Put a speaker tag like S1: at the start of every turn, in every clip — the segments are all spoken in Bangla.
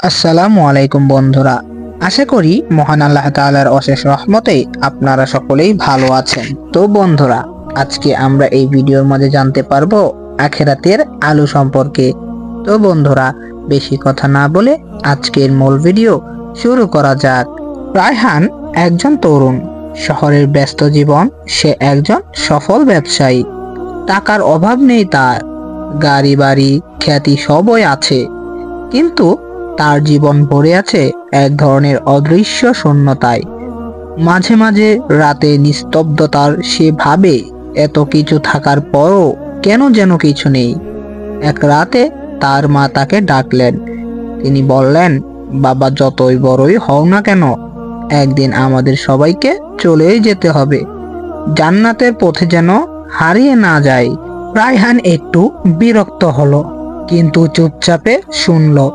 S1: আসসালামু আলাইকুম বন্ধুরা, আশা করি মহান আল্লাহ তাআলার অশেষ রহমতে আপনারা সকলেই ভালো আছেন। তো বন্ধুরা, আজকে আমরা এই ভিডিওর মাঝে জানতে পারবো আখিরাতের আলো সম্পর্কে। তো বন্ধুরা, বেশি কথা না বলে আজকের মূল ভিডিও শুরু করা যাক। রায়হান একজন তরুণ, শহরের ব্যস্ত জীবন, সে একজন সফল ব্যবসায়ী। টাকার অভাব নেই তার, গাড়ি বাড়ি খ্যাতি সবই আছে, কিন্তু তার জীবন ভরে আছে এক ধরনের অদৃশ্য শূন্যতায়। মাঝে মাঝে রাতে নিস্তব্ধতার সে ভাবে, এত কিছু থাকার পরও কেন যেন কিছু নেই। এক রাতে তার মা তাকে ডাকলেন। তিনি বললেন, বাবা, যতই বড়ই হও না কেন, একদিন আমাদের সবাইকে চলেই যেতে হবে। জান্নাতের পথে যেন হারিয়ে না যায়। রায়হান একটু বিরক্ত হলো, কিন্তু চুপচাপে শুনলো।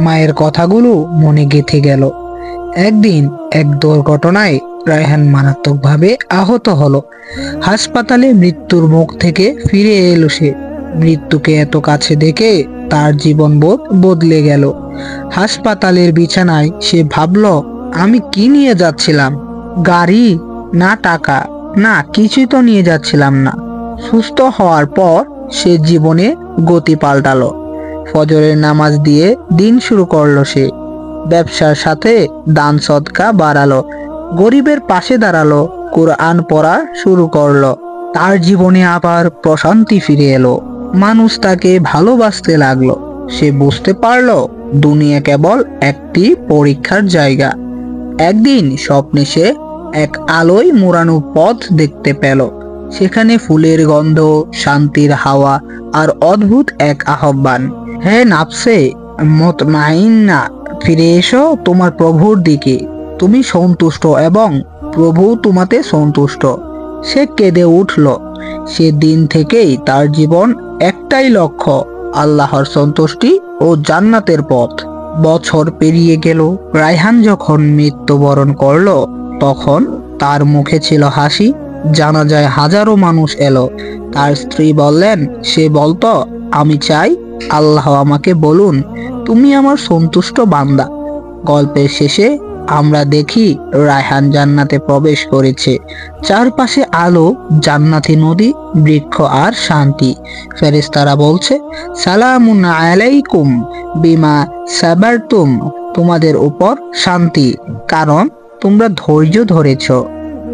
S1: মায়ের কথাগুলো মনে গেঁথে গেল। একদিন এক দুর্ঘটনায় রায়হান মারাত্মকভাবে আহত হলো। হাসপাতালে মৃত্যুর মুখ থেকে ফিরে এলো সে। মৃত্যুকে এত কাছে দেখে তার জীবনবোধ বদলে গেল। হাসপাতালের বিছানায় সে ভাবল, আমি কি নিয়ে যাচ্ছিলাম? গাড়ি না টাকা না, কিছুই তো নিয়ে যাচ্ছিলাম না। সুস্থ হওয়ার পর সে জীবনে গতি পাল্টালো। ফজরের নামাজ দিয়ে দিন শুরু করলো সে। ব্যবসার সাথে দান সদকা বাড়ালো, গরিবের পাশে দাঁড়ালো, কোরআন পড়া শুরু করলো। তার জীবনে আবার প্রশান্তি ফিরে এলো। মানুষ তাকে ভালোবাসতে লাগলো। সে বুঝতে পারলো দুনিয়া কেবল একটি পরীক্ষার জায়গা। একদিন স্বপ্নে সে এক আলোয় মোড়ানো পথ দেখতে পেল। সেখানে ফুলের গন্ধ, শান্তির হাওয়া আর অদ্ভুত এক আহ্বান। হে নাফসে মুতমাইন্না, ফিরে এসো তোমার প্রভুর দিকে। তুমি সন্তুষ্ট এবং প্রভু তোমাতে সন্তুষ্ট। সে কেঁদে উঠল। সে দিন থেকেই তার জীবন একটাই লক্ষ্য, আল্লাহর সন্তুষ্টি ও জান্নাতের পথ। বছর পেরিয়ে গেল। রায়হান যখন মৃত্যুবরণ করল, তখন তার মুখে ছিল হাসি। জানাজায় হাজারো মানুষ এলো। তার স্ত্রী বললেন, সে বলতো, আমি চাই আল্লাহ আমাকে বলুন, তুমি আমার সন্তুষ্ট বান্দা। গল্পের শেষে আমরা দেখি রায়হান জান্নাতে প্রবেশ করেছে। চারপাশে আলো, জান্নাতি নদী, বৃক্ষ আর শান্তি। ফেরেশতারা বলছে, সালামুন আলাইকুম বিমা সাবারতুম, তোমাদের উপর শান্তি, কারণ তোমরা ধৈর্য ধরেছ।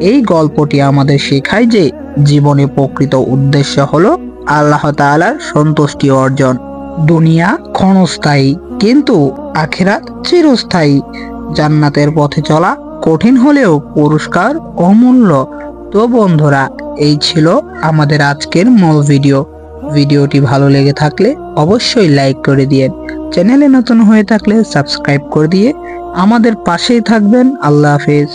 S1: এই গল্পটি আমাদের শেখায় যে জীবনে প্রকৃত উদ্দেশ্য হলো আল্লাহ তাআলার সন্তুষ্টি অর্জন। দুনিয়া ক্ষণস্থায়ী, কিন্তু আখিরাত চিরস্থায়ী। জান্নাতের পথে চলা কঠিন হলেও পুরস্কার অমূল্য। তো বন্ধুরা, এই ছিল আমাদের আজকের মূল ভিডিও। ভিডিওটি ভালো লেগে থাকলে অবশ্যই লাইক করে দিয়েন। চ্যানেলে নতুন হয়ে থাকলে সাবস্ক্রাইব করে দিয়ে আমাদের পাশেই থাকবেন। আল্লাহ হাফেজ।